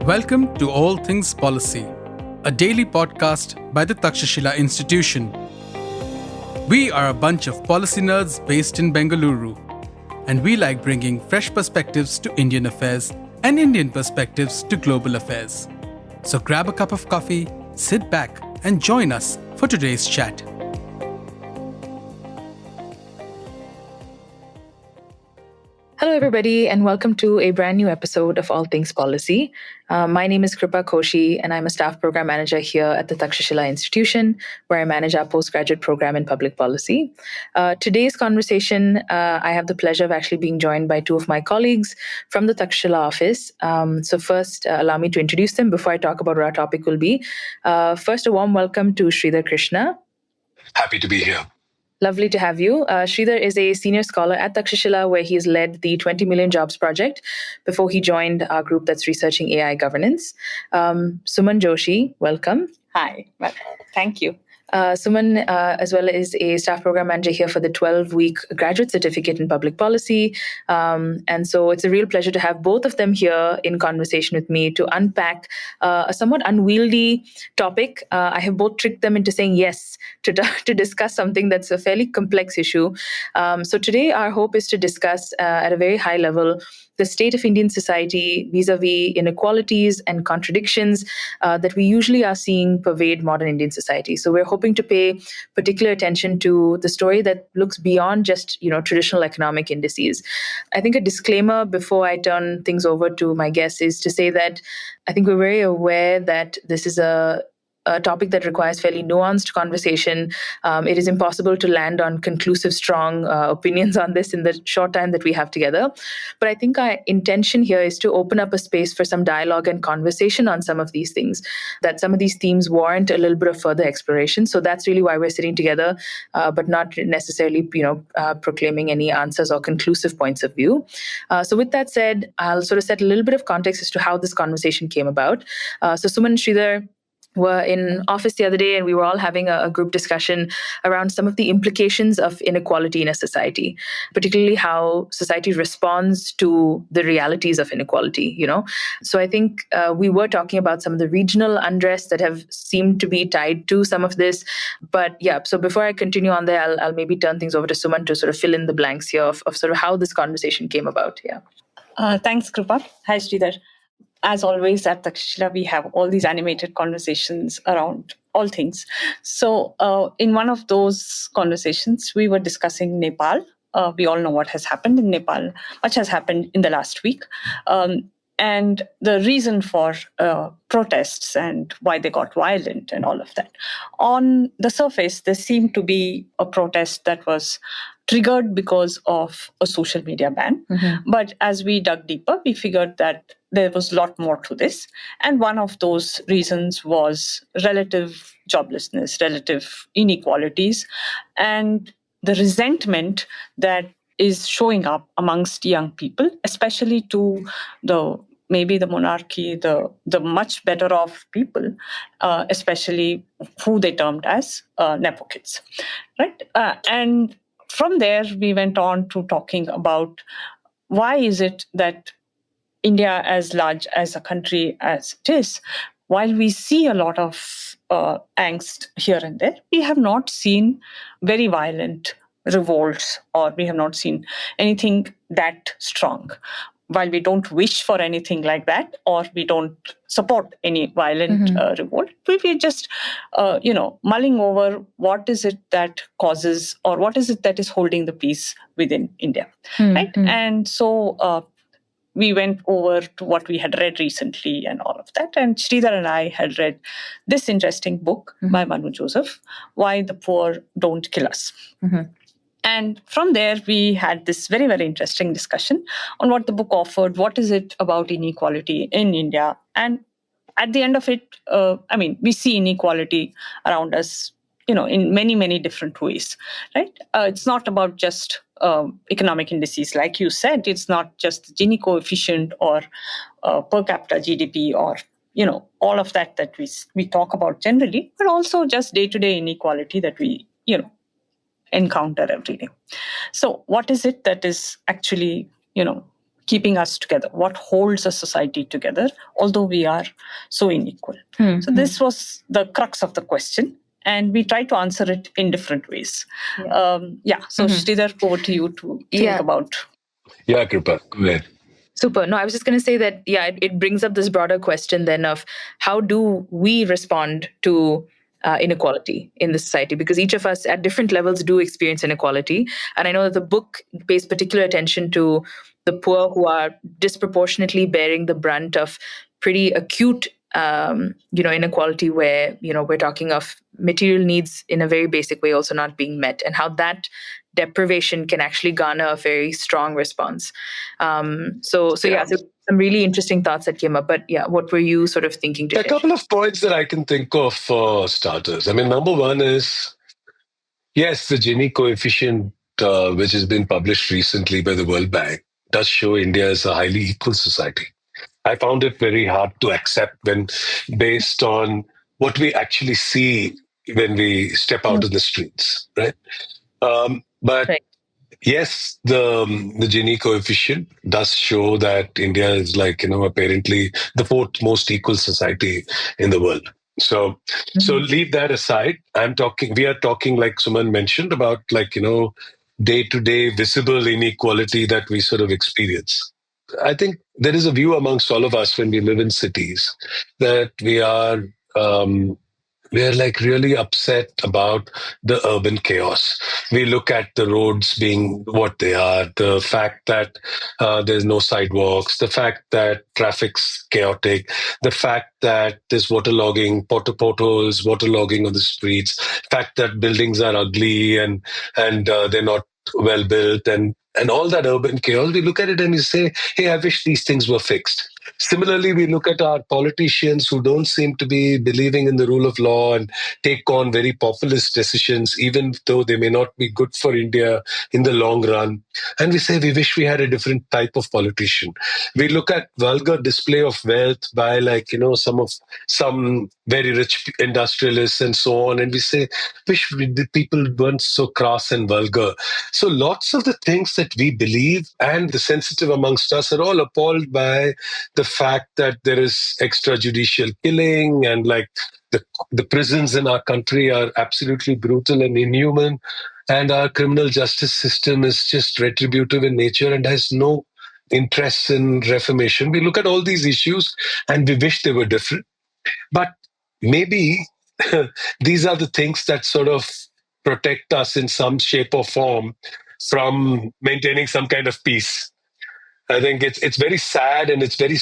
Welcome to All Things Policy, a daily podcast by the Takshashila Institution. We are a bunch of policy nerds based in Bengaluru, and we like bringing fresh perspectives to Indian affairs and Indian perspectives to global affairs. So grab a cup of coffee, sit back, and join us for today's chat. Hello, everybody, and welcome to a brand new episode of All Things Policy. My name is Kripa Koshy, and I'm a staff program manager here at the Takshashila Institution, where I manage our postgraduate program in public policy. Today's conversation, I have the pleasure of actually being joined by two of my colleagues from the Takshashila office. So first, allow me to introduce them before I talk about what our topic will be. First, a warm welcome to Sridhar Krishna. Happy to be here. Lovely to have you. Sridhar is a senior scholar at Takshashila, where he's led the 20 Million Jobs Project before he joined our group that's researching AI governance. Suman Joshi, welcome. Hi, well, thank you. Suman, as well, is a staff program manager here for the 12-week graduate certificate in public policy. And so it's a real pleasure to have both of them here in conversation with me to unpack a somewhat unwieldy topic. I have both tricked them into saying yes to discuss something that's a fairly complex issue. So today our hope is to discuss at a very high level the state of Indian society vis-à-vis inequalities and contradictions that we usually are seeing pervade modern Indian society. So we're hoping to pay particular attention to the story that looks beyond just, traditional economic indices. I think a disclaimer before I turn things over to my guests is to say that I think we're very aware that this is a topic that requires fairly nuanced conversation. It is impossible to land on conclusive, strong opinions on this in the short time that we have together. But I think our intention here is to open up a space for some dialogue and conversation on some of these things, that some of these themes warrant a little bit of further exploration. So that's really why we're sitting together, but not necessarily, proclaiming any answers or conclusive points of view. So with that said, I'll sort of set a little bit of context as to how this conversation came about. So Suman and Sridhar were in office the other day, and we were all having a group discussion around some of the implications of inequality in a society, particularly how society responds to the realities of inequality, So I think we were talking about some of the regional unrest that have seemed to be tied to some of this. But yeah, so before I continue on there, I'll maybe turn things over to Suman to sort of fill in the blanks here of sort of how this conversation came about. Yeah. Thanks, Kripa. Hi, Sridhar. As always at Takshashila, we have all these animated conversations around all things. So in one of those conversations, we were discussing Nepal. We all know what has happened in Nepal. Much has happened in the last week. And the reason for protests and why they got violent and all of that. On the surface, there seemed to be a protest that was triggered because of a social media ban. Mm-hmm. But as we dug deeper, we figured that there was a lot more to this. And one of those reasons was relative joblessness, relative inequalities, and the resentment that is showing up amongst young people, especially to maybe the monarchy, the much better off people, especially who they termed as Nepo kids, right? And from there, we went on to talking about why is it that India, as large as a country as it is, while we see a lot of angst here and there, we have not seen very violent revolts, or we have not seen anything that strong. While we don't wish for anything like that, or we don't support any violent revolt, we're just, mulling over what is it that causes, or what is it that is holding the peace within India, right? And so we went over to what we had read recently and all of that. And Sridhar and I had read this interesting book by Manu Joseph, Why the Poor Don't Kill Us. And from there, we had this very, very interesting discussion on what the book offered. What is it about inequality in India? And at the end of it, we see inequality around us, in many, many different ways, right? It's not about just economic indices. Like you said, it's not just the Gini coefficient or per capita GDP or, all of that we talk about generally, but also just day-to-day inequality that we, encounter every day. So what is it that is actually, keeping us together, what holds a society together, although we are so unequal. So this was the crux of the question, and we try to answer it in different ways. So Sridhar, over to you to think about. Yeah, Kripa, go ahead. Super. No, I was just going to say that, it brings up this broader question then of how do we respond to inequality in the society? Because each of us at different levels do experience inequality. And I know that the book pays particular attention to the poor who are disproportionately bearing the brunt of pretty acute inequality where, we're talking of material needs in a very basic way also not being met, and how that deprivation can actually garner a very strong response. So some really interesting thoughts that came up. But what were you sort of thinking to share? A couple of points that I can think of for starters. I mean, number one is, yes, the Gini coefficient, which has been published recently by the World Bank, does show India as a highly equal society. I found it very hard to accept when, based on what we actually see when we step out of the streets, right? But Right. yes, the Gini coefficient does show that India is apparently the fourth most equal society in the world. So leave that aside. We are talking, like Suman mentioned, about day-to-day visible inequality that we sort of experience. I think there is a view amongst all of us when we live in cities that we're really upset about the urban chaos. We look at the roads being what they are, the fact that there's no sidewalks, the fact that traffic's chaotic, the fact that there's waterlogging, potholes, waterlogging on the streets, fact that buildings are ugly and they're not well built, and all that urban chaos. We look at it and we say, hey, I wish these things were fixed. Similarly, we look at our politicians who don't seem to be believing in the rule of law and take on very populist decisions, even though they may not be good for India in the long run. And we say, we wish we had a different type of politician. We look at vulgar display of wealth by some very rich industrialists and so on. And we say, wish the people weren't so crass and vulgar. So lots of the things that we believe and the sensitive amongst us are all appalled by the fact that there is extrajudicial killing and the prisons in our country are absolutely brutal and inhuman, and our criminal justice system is just retributive in nature and has no interest in reformation. We look at all these issues and we wish they were different. But maybe these are the things that sort of protect us in some shape or form from maintaining some kind of peace. I think it's very sad, and it's very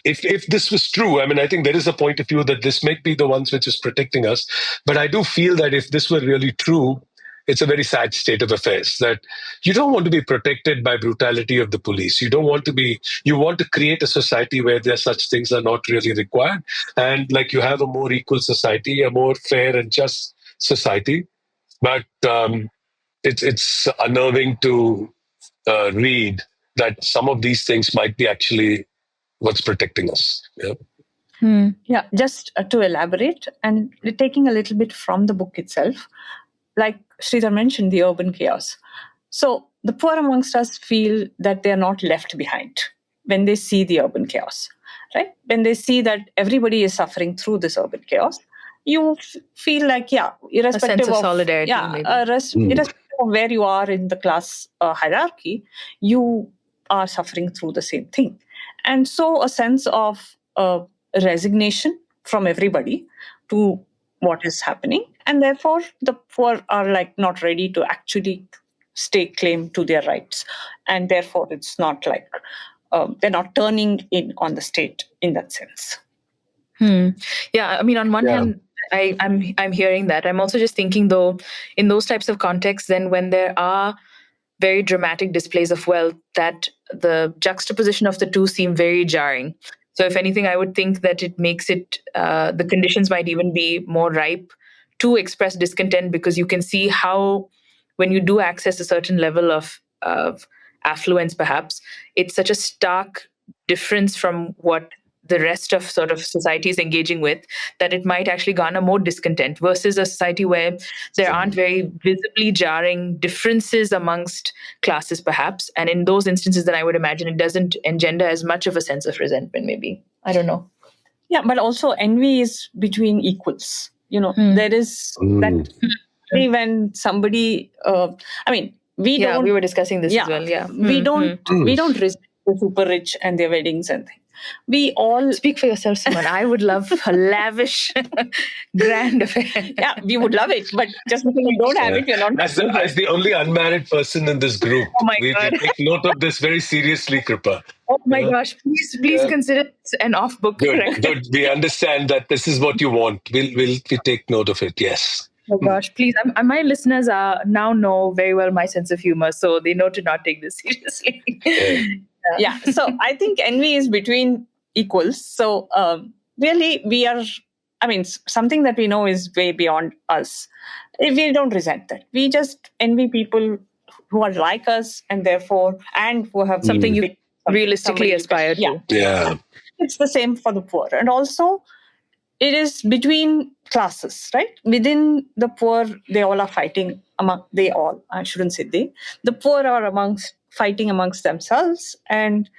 if this was true, I mean, I think there is a point of view that this might be the ones which is protecting us. But I do feel that if this were really true, it's a very sad state of affairs, that you don't want to be protected by brutality of the police. You want to create a society where such things are not really required. And you have a more equal society, a more fair and just society. But it's unnerving to read that some of these things might be actually what's protecting us. Yeah, just to elaborate and taking a little bit from the book itself, like Sridhar mentioned, the urban chaos. So the poor amongst us feel that they are not left behind when they see the urban chaos, right? When they see that everybody is suffering through this urban chaos, you feel like, irrespective a sense of solidarity, irrespective of where you are in the class hierarchy, you are suffering through the same thing. And so a sense of resignation from everybody to what is happening. And therefore, the poor are not ready to actually stake claim to their rights. And therefore, it's not they're not turning in on the state in that sense. Yeah, I mean, on one hand, I'm hearing that. I'm also just thinking, though, in those types of contexts, then when there are very dramatic displays of wealth, that the juxtaposition of the two seem very jarring. So if anything, I would think that it makes it, the conditions might even be more ripe to express discontent, because you can see how when you do access a certain level of affluence, perhaps, it's such a stark difference from what the rest of sort of society is engaging with, that it might actually garner more discontent versus a society where there aren't very visibly jarring differences amongst classes, perhaps. And in those instances, then I would imagine it doesn't engender as much of a sense of resentment, maybe. I don't know. Yeah, but also envy is between equals. There is that when somebody, we were discussing this as well. Yeah. We don't resent the super rich and their weddings and things. We all speak for yourself, Suman. I would love a lavish, grand affair. Yeah, we would love it, but just because we don't have it, we're not. As the only unmarried person in this group, we take note of this very seriously, Kripa. Oh my gosh! Please consider it an off-book. Good. We understand that this is what you want. We take note of it. Yes. Oh gosh, please! My listeners now know very well my sense of humor, so they know to not take this seriously. Yeah. So I think envy is between equals. So really, we are. Something that we know is way beyond us. We don't resent that. We just envy people who are like us, and who have something you realistically aspire to. Yeah. It's the same for the poor, and also it is between classes, right? Within the poor, they all are fighting I shouldn't say they. The poor are fighting amongst themselves, and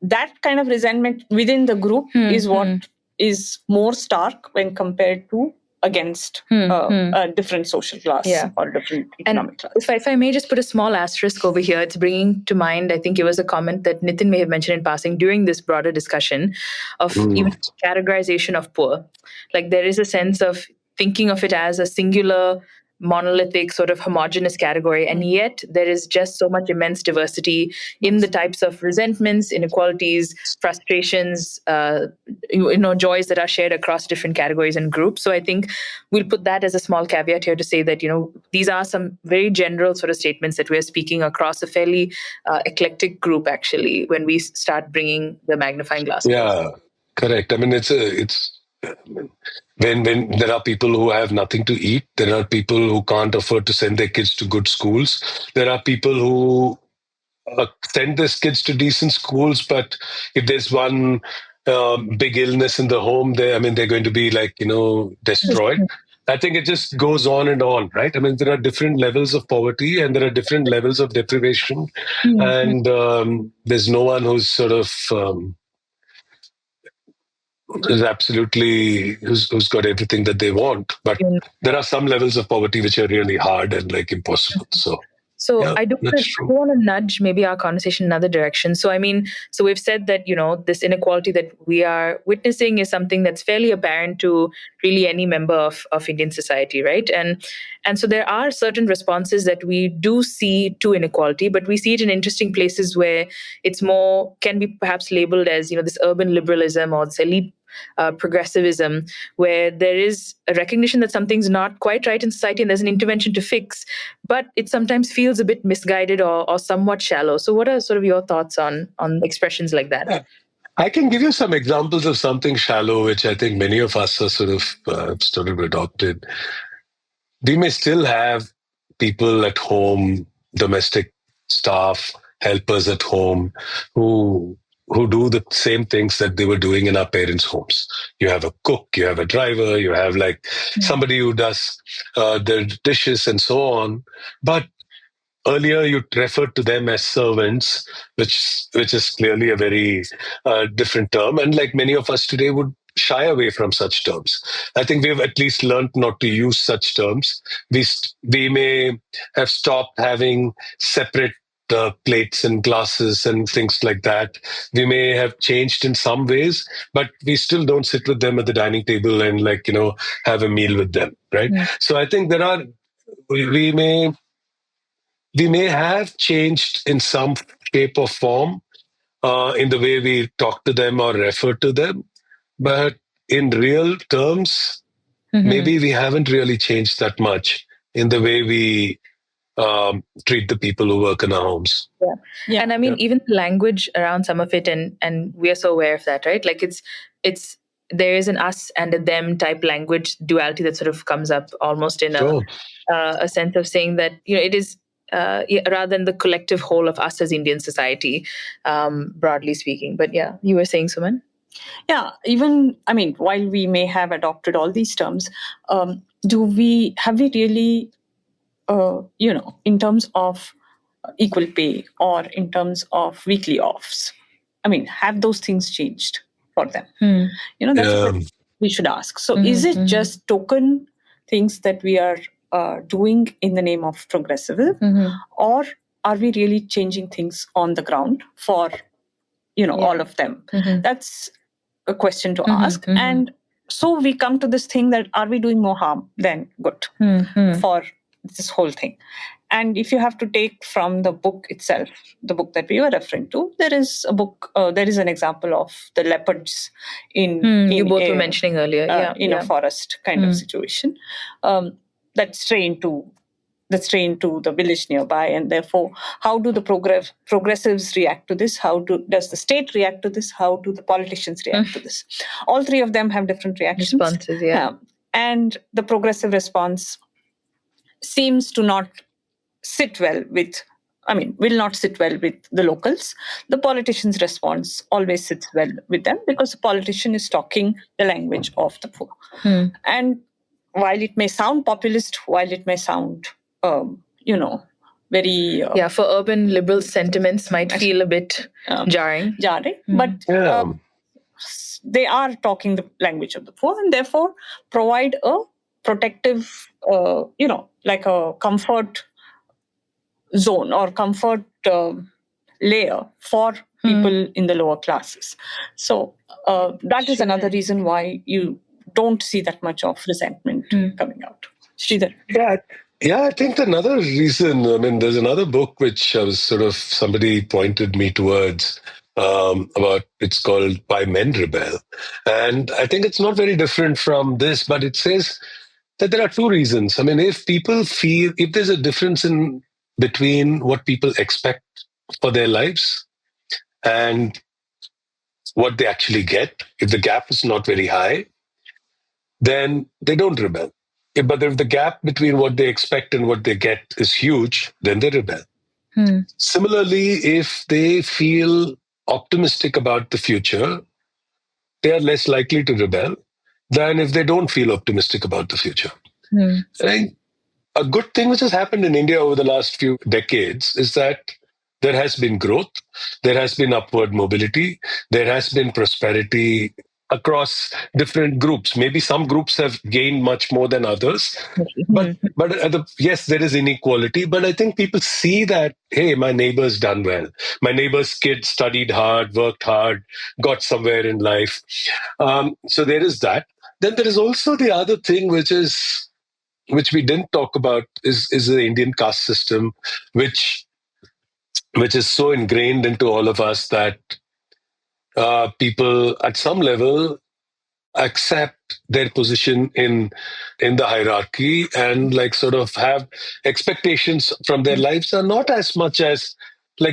that kind of resentment within the group is what is more stark when compared to against a different social class or different economic class. If I may just put a small asterisk over here, it's bringing to mind, I think it was a comment that Nitin may have mentioned in passing during this broader discussion of even categorization of poor. Like there is a sense of thinking of it as a singular, monolithic, sort of homogenous category, and yet there is just so much immense diversity in the types of resentments, inequalities, frustrations, joys that are shared across different categories and groups. So I think we'll put that as a small caveat here to say that these are some very general sort of statements that we're speaking across a fairly eclectic group, actually, when we start bringing the magnifying glass. Yeah, correct. When there are people who have nothing to eat, there are people who can't afford to send their kids to good schools. There are people who send their kids to decent schools, but if there's one big illness in the home, they're going to be destroyed. I think it just goes on and on, right? There are different levels of poverty and there are different levels of deprivation, and there's no one who's sort of who's got everything that they want, but there are some levels of poverty which are really hard and impossible. So I do want to nudge maybe our conversation in another direction. So we've said that this inequality that we are witnessing is something that's fairly apparent to really any member of Indian society, right? And so there are certain responses that we do see to inequality, but we see it in interesting places where it's can be perhaps labeled as this urban liberalism or this elite progressivism, where there is a recognition that something's not quite right in society and there's an intervention to fix, but it sometimes feels a bit misguided or somewhat shallow. So what are sort of your thoughts on expressions like that? Yeah. I can give you some examples of something shallow, which I think many of us are sort of adopted. We may still have people at home, domestic staff, helpers at home, who do the same things that they were doing in our parents' homes. You have a cook, you have a driver, you have somebody who does the dishes and so on. But earlier you referred to them as servants, which is clearly a very different term. And many of us today would shy away from such terms. I think we've at least learned not to use such terms. We may have stopped having separate plates and glasses and things like that. We may have changed in some ways, but we still don't sit with them at the dining table and have a meal with them, right? Yeah. So I think we may have changed in some shape or form in the way we talk to them or refer to them, but in real terms, maybe we haven't really changed that much in the way we treat the people who work in our homes. Yeah. And even the language around some of it, and we are so aware of that, right? It's there is an us and a them type language duality that sort of comes up almost in a sense of saying that it is rather than the collective whole of us as Indian society, broadly speaking. But yeah, you were saying, Suman? Yeah, even, I mean, while we may have adopted all these terms, have we really, in terms of equal pay or in terms of weekly offs, I mean, have those things changed for them? That's a question we should ask. So is it just token things that we are doing in the name of progressivism, or are we really changing things on the ground for all of them? That's a question to ask. And so we come to this thing that, are we doing more harm than good for this whole thing? And if you have to take from the book itself, the book that we were referring to, there is an example of the leopards in you both were mentioning earlier, a forest kind of situation, that's trained to the village nearby. And therefore, how do the progressives react to this? How does the state react to this? How do the politicians react to this? All three of them have different responses. And the progressive response seems to not sit well with, will not sit well with the locals. The politician's response always sits well with them, because the politician is talking the language of the poor. And while it may sound populist, while it may sound very for urban liberal sentiments might feel a bit jarring, but they are talking the language of the poor, and therefore provide a protective like a comfort zone or comfort layer for people in the lower classes. So that is another reason why you don't see that much of resentment coming out. Sridhar? Yeah, I think another reason, there's another book which somebody pointed me towards about, it's called Why Men Rebel. And I think it's not very different from this, but it says that there are two reasons. If people feel, if there's a difference in between what people expect for their lives and what they actually get, if the gap is not very high, then they don't rebel. But if the gap between what they expect and what they get is huge, then they rebel. Similarly, if they feel optimistic about the future, they are less likely to rebel than if they don't feel optimistic about the future. I think a good thing which has happened in India over the last few decades is that there has been growth, there has been upward mobility, there has been prosperity across different groups. Maybe some groups have gained much more than others, but yes, there is inequality. But I think people see that, hey, my neighbor's done well. My neighbor's kid studied hard, worked hard, got somewhere in life. So there is that. Then there is also the other thing, which we didn't talk about, is the Indian caste system, which is so ingrained into all of us that people at some level accept their position in the hierarchy and have expectations from their lives are not as much as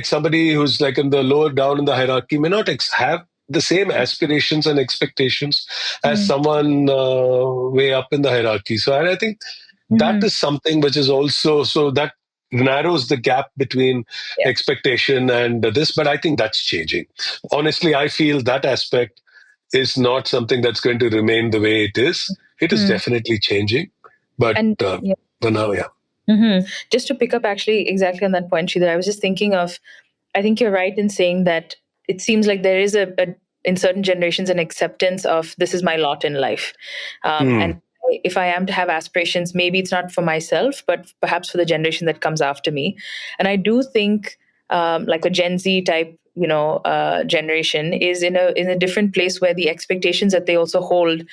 somebody who's in the lower down in the hierarchy may not have the same aspirations and expectations as someone way up in the hierarchy. So I think that is something which is also, so that narrows the gap between expectation and this, but I think that's changing. Honestly, I feel that aspect is not something that's going to remain the way it is. It is definitely changing, but for now, Just to pick up actually exactly on that point, Sridhar, I was just thinking of, I think you're right in saying that it seems like there is in certain generations an acceptance of this is my lot in life. And if I am to have aspirations, maybe it's not for myself, but perhaps for the generation that comes after me. And I do think like a Gen Z type, generation is in a different place where the expectations that they also hold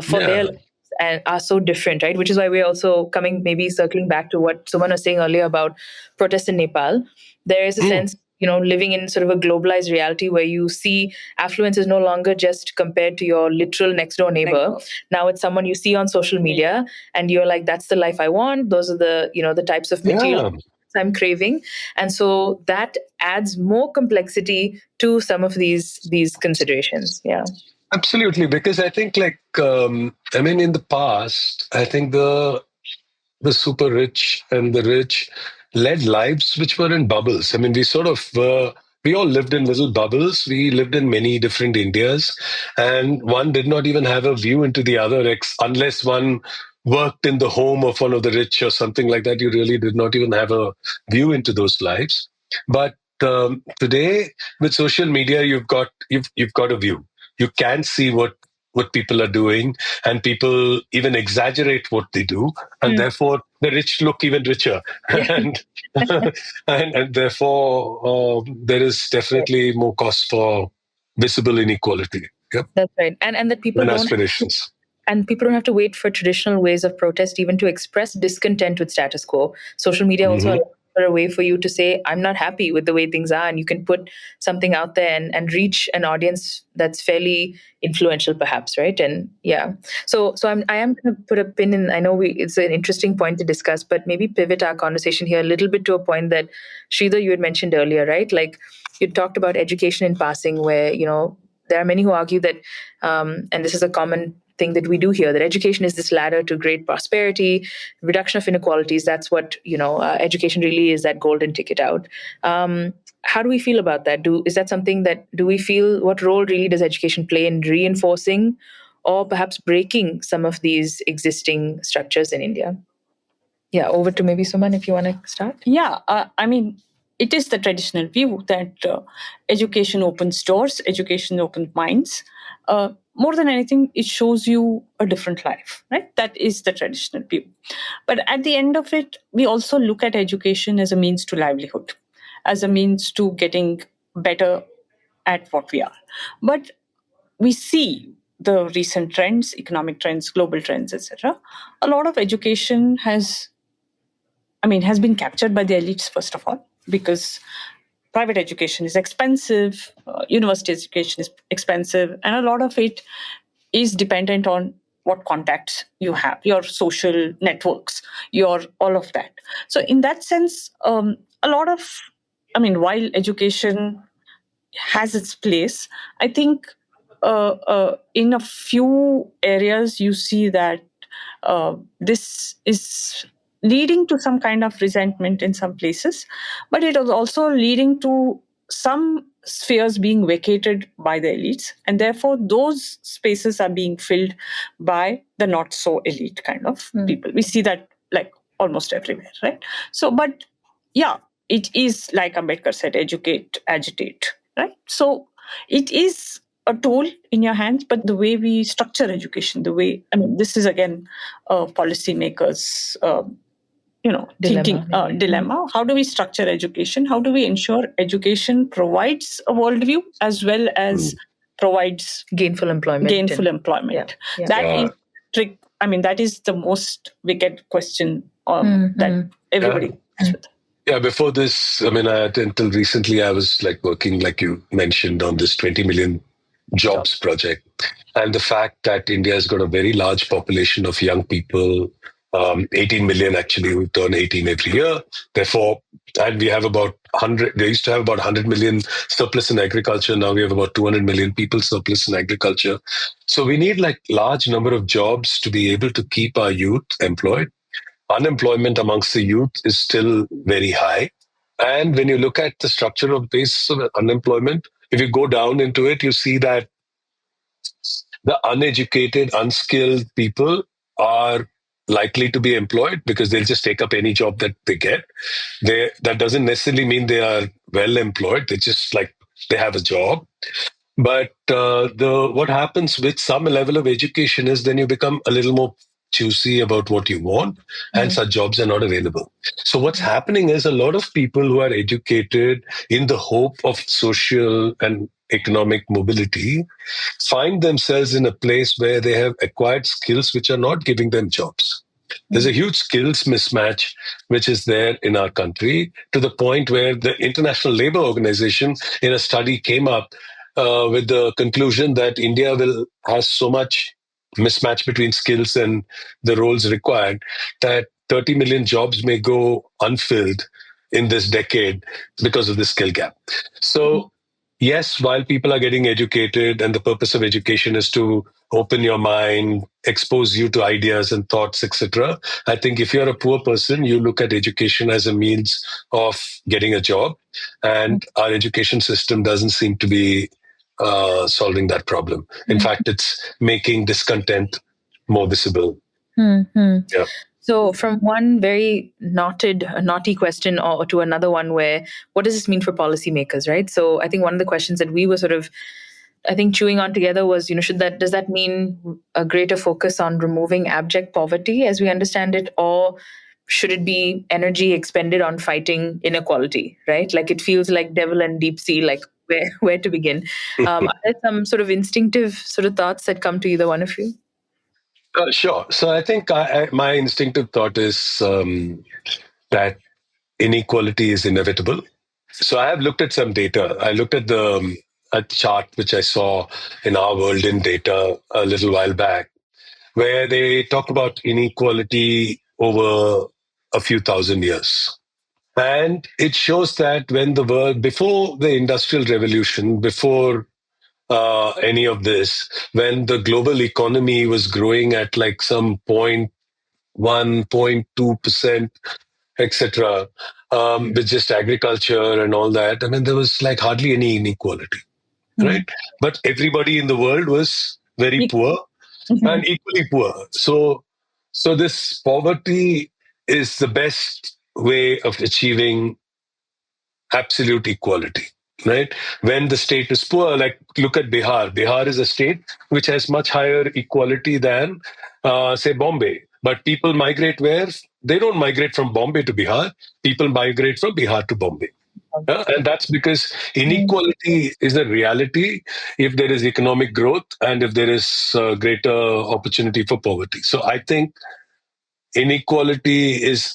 for their lives and are so different, right? Which is why we're also maybe circling back to what Suman was saying earlier about protests in Nepal. There is a sense, living in sort of a globalized reality where you see affluence is no longer just compared to your literal next door neighbor. Now it's someone you see on social media and you're like, that's the life I want. Those are the, the types of material I'm craving. And so that adds more complexity to some of these considerations. Yeah. Absolutely. Because I think in the past, I think the super rich and the rich led lives which were in bubbles. We sort of were we all lived in little bubbles. We lived in many different Indias, and one did not even have a view into the other unless one worked in the home of one of the rich or something like that. You really did not even have a view into those lives. But today, with social media, you've got a view. You can see what people are doing, and people even exaggerate what they do, and therefore the rich look even richer. and, and therefore there is definitely more cost for visible inequality. Yep. That's right. And that people And don't aspirations. and people don't have to wait for traditional ways of protest even to express discontent with status quo. Social media also allows for a way for you to say, I'm not happy with the way things are. And you can put something out there and reach an audience that's fairly influential, perhaps, right? And yeah. So I am going to put a pin in, I know it's an interesting point to discuss, but maybe pivot our conversation here a little bit to a point that, Sridhar, you had mentioned earlier, right? Like you talked about education in passing, where, there are many who argue that, and this is a common thing that we do here, that education is this ladder to great prosperity, reduction of inequalities. That's what education really is, that golden ticket out. How do we feel about that? Is that something that, do we feel, what role really does education play in reinforcing or perhaps breaking some of these existing structures in India? Yeah, over to maybe Suman, if you want to start. Yeah, it is the traditional view that education opens doors, education opens minds. More than anything, it shows you a different life, right? That is the traditional view. But at the end of it, we also look at education as a means to livelihood, as a means to getting better at what we are. But we see the recent trends, economic trends, global trends, etc. A lot of education has been captured by the elites, first of all, because private education is expensive, university education is expensive, and a lot of it is dependent on what contacts you have, your social networks, your all of that. So in that sense, while education has its place, I think in a few areas you see that this is leading to some kind of resentment in some places, but it is also leading to some spheres being vacated by the elites, and therefore those spaces are being filled by the not so elite kind of people. We see that like almost everywhere, right? So, but yeah, it is like Ambedkar said, educate, agitate, right? So it is a tool in your hands, but the way we structure education, this is again policymakers' dilemma. How do we structure education? How do we ensure education provides a worldview as well as provides gainful employment? Yeah. That is the most wicked question that everybody has with. Yeah, before this, until recently, I was like working, like you mentioned, on this 20 million jobs project. And the fact that India has got a very large population of young people, 18 million actually, who turn 18 every year. Therefore, and we have about 100, they used to have about 100 million surplus in agriculture. Now we have about 200 million people surplus in agriculture. So we need like large number of jobs to be able to keep our youth employed. Unemployment amongst the youth is still very high. And when you look at the structure of base of unemployment, if you go down into it, you see that the uneducated, unskilled people are likely to be employed because they'll just take up any job that they get. That doesn't necessarily mean they are well employed. They just they have a job. But what happens with some level of education is then you become a little more choosy about what you want, and such jobs are not available. So what's happening is a lot of people who are educated in the hope of social and economic mobility find themselves in a place where they have acquired skills which are not giving them jobs. There's a huge skills mismatch which is there in our country, to the point where the International Labour Organization in a study came up with the conclusion that India has so much mismatch between skills and the roles required that 30 million jobs may go unfilled in this decade because of the skill gap. So yes, while people are getting educated, and the purpose of education is to open your mind, expose you to ideas and thoughts, etc. I think if you're a poor person, you look at education as a means of getting a job, and our education system doesn't seem to be solving that problem. In fact, it's making discontent more visible. Yeah. So, from one very naughty question to another one where, what does this mean for policymakers, right? So, I think one of the questions that we were sort of, I think, chewing on together was, does that mean a greater focus on removing abject poverty as we understand it, or should it be energy expended on fighting inequality, right? Like, it feels like devil and deep sea, like where to begin? Are there some sort of instinctive sort of thoughts that come to either one of you? Sure. So I think my instinctive thought is that inequality is inevitable. So I have looked at some data. I looked at a chart which I saw in Our World in Data a little while back, where they talk about inequality over a few thousand years. And it shows that when the world, before the Industrial Revolution, before any of this, when the global economy was growing at like some 0.1, 0.2%, etc., with just agriculture and all that, I mean, there was like hardly any inequality, right? But everybody in the world was very poor and equally poor. So this poverty is the best way of achieving absolute equality, right? When the state is poor, like look at Bihar. Bihar is a state which has much higher equality than, say, Bombay. But people migrate where? They don't migrate from Bombay to Bihar. People migrate from Bihar to Bombay. And that's because inequality is a reality if there is economic growth and if there is greater opportunity for poverty. So I think inequality is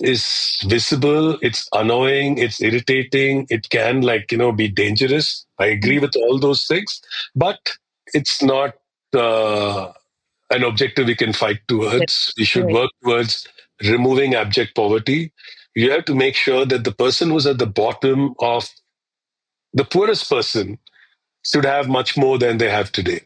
visible, it's annoying, it's irritating, it can be dangerous. I agree with all those things, but it's not an objective we can fight towards. We should work towards removing abject poverty. You have to make sure that the person who's at the bottom of the poorest person should have much more than they have today.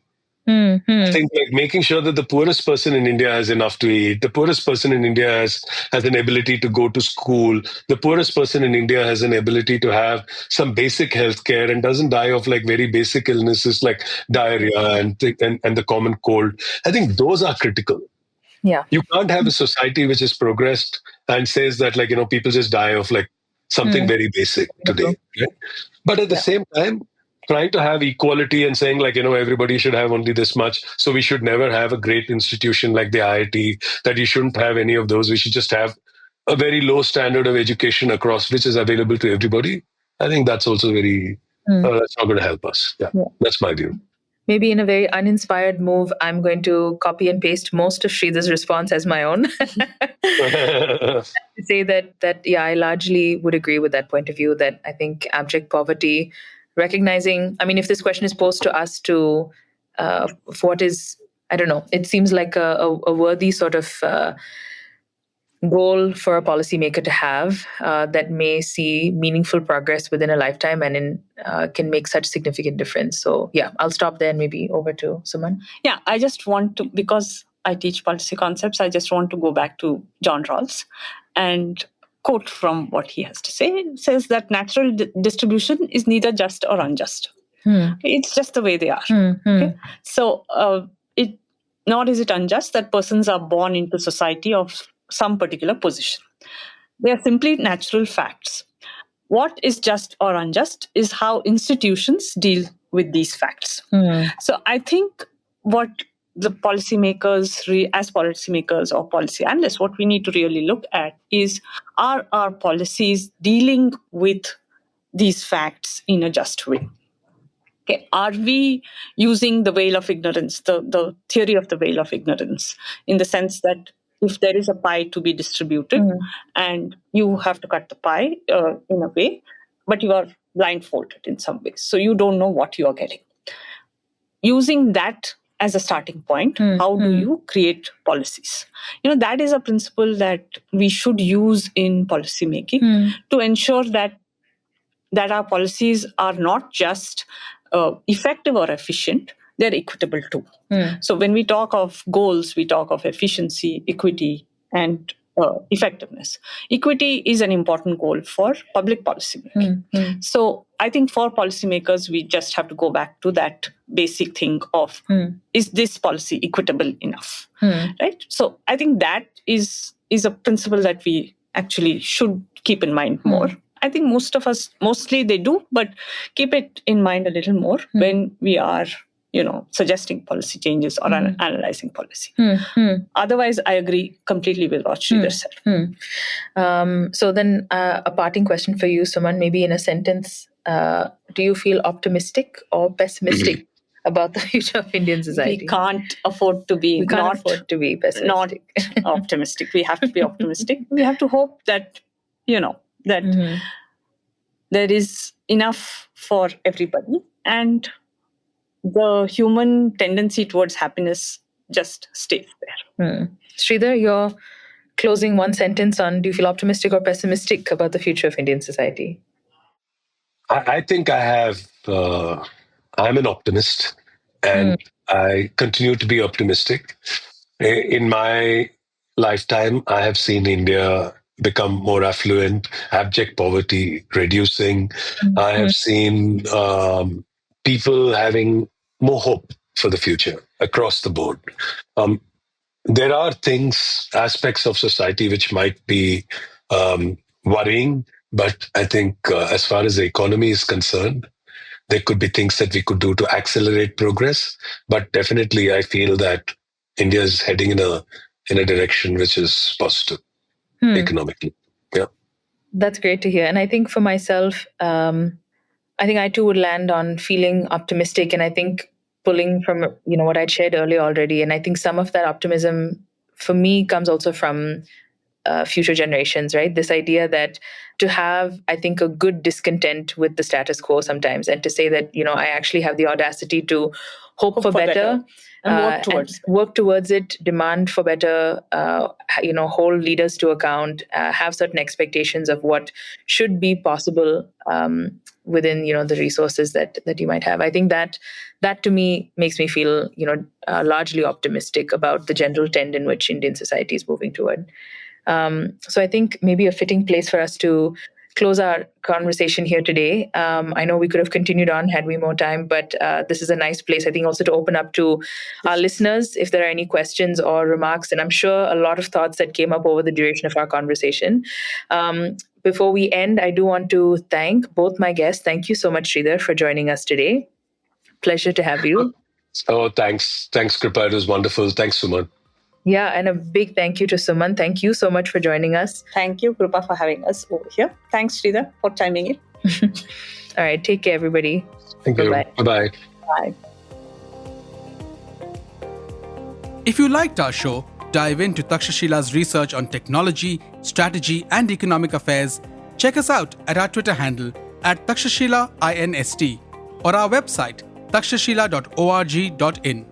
I think making sure that the poorest person in India has enough to eat, the poorest person in India has an ability to go to school, the poorest person in India has an ability to have some basic health care and doesn't die of like very basic illnesses like diarrhea and the common cold. I think those are critical. Yeah. You can't have a society which has progressed and says that people just die of like something very basic today. Right? But at the same time, trying to have equality and saying everybody should have only this much. So we should never have a great institution like the IIT, that you shouldn't have any of those. We should just have a very low standard of education across which is available to everybody. I think that's also very, that's not going to help us. Yeah, that's my view. Maybe in a very uninspired move, I'm going to copy and paste most of Sridhar's response as my own. Say that I largely would agree with that point of view, that I think abject poverty, recognizing, I mean, if this question is posed to us for what is, I don't know, it seems like a worthy sort of goal for a policymaker to have that may see meaningful progress within a lifetime and can make such significant difference. So yeah, I'll stop there and maybe over to Suman. Yeah, I just want to, because I teach policy concepts, I just want to go back to John Rawls and quote from what he has to say. It says that natural distribution is neither just or unjust. It's just the way they are. Okay? So nor is it unjust that persons are born into society of some particular position. They are simply natural facts. What is just or unjust is how institutions deal with these facts. So I think what the policymakers, as policymakers or policy analysts, what we need to really look at is, are our policies dealing with these facts in a just way? Okay. Are we using the veil of ignorance, the theory of the veil of ignorance, in the sense that if there is a pie to be distributed and you have to cut the pie in a way, but you are blindfolded in some ways, so you don't know what you are getting. Using that as a starting point, how do you create policies? That is a principle that we should use in policy making to ensure that that our policies are not just effective or efficient, they're equitable too. So when we talk of goals, we talk of efficiency, equity, and effectiveness. Equity is an important goal for public policy making. So I think for policymakers, we just have to go back to that basic thing of, is this policy equitable enough? Right? So I think that is a principle that we actually should keep in mind more. I think most of us, mostly they do, but keep it in mind a little more when we are suggesting policy changes or analyzing policy. Otherwise, I agree completely with what Sridhar said. So then a parting question for you, Suman, maybe in a sentence, do you feel optimistic or pessimistic about the future of Indian society? We can't afford to be pessimistic. Not optimistic. We have to be optimistic. We have to hope that, that there is enough for everybody, and the human tendency towards happiness just stays there. Sridhar, you're closing one sentence on, do you feel optimistic or pessimistic about the future of Indian society? I think I'm an optimist, and I continue to be optimistic. In my lifetime, I have seen India become more affluent, abject poverty reducing. I have seen people having more hope for the future across the board. There are aspects of society which might be worrying, but I think as far as the economy is concerned, there could be things that we could do to accelerate progress. But definitely, I feel that India is heading in a direction which is positive economically. Yeah, that's great to hear. And I think for myself, I think I too would land on feeling optimistic, and I think pulling from what I'd shared earlier already. And I think some of that optimism for me comes also from future generations, right? This idea that to have, I think, a good discontent with the status quo sometimes, and to say that, I actually have the audacity to hope for better. And work towards it, demand for better, hold leaders to account, have certain expectations of what should be possible within, the resources that you might have. I think that to me makes me feel, largely optimistic about the general trend in which Indian society is moving toward. So I think maybe a fitting place for us to close our conversation here today. I know we could have continued on had we more time, but this is a nice place, I think, also to open up to our listeners if there are any questions or remarks. And I'm sure a lot of thoughts that came up over the duration of our conversation. Before we end, I do want to thank both my guests. Thank you so much, Sridhar, for joining us today. Pleasure to have you. Oh, thanks. Thanks, Kripa. It was wonderful. Thanks, Suman. Yeah, and a big thank you to Suman. Thank you so much for joining us. Thank you, Kripa, for having us over here. Thanks, Sridhar, for timing it. All right, take care, everybody. Thank you. Bye-bye. Bye. If you liked our show, dive into Takshashila's research on technology, strategy, and economic affairs. Check us out at our Twitter handle @Takshashila INST or our website takshashila.org.in.